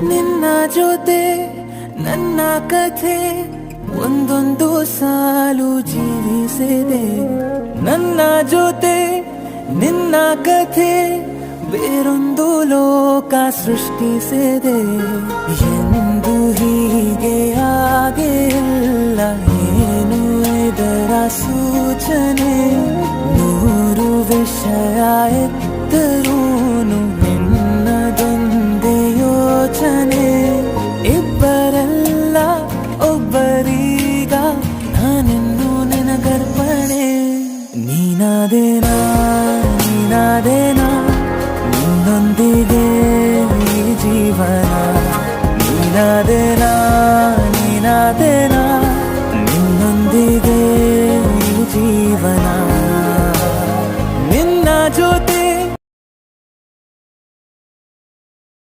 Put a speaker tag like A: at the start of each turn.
A: ನಿನ್ನ ಜೊತೆ ನನ್ನ ಕಥೆ ಒಂದೊಂದು ಸಾಲು ಜೀವಿಸಿದೆ. ನನ್ನ ಜೊತೆ ನಿನ್ನ ಕಥೆ ಬೇರೊಂದು ಲೋಕ ಸೃಷ್ಟಿಸಿದೆ. ಎಂದು ಹೀಗೆ ಆಗಿಲ್ಲ, ಏನು ಇದರ ಸೂಚನೆ? ನೂರು ವಿಷಯ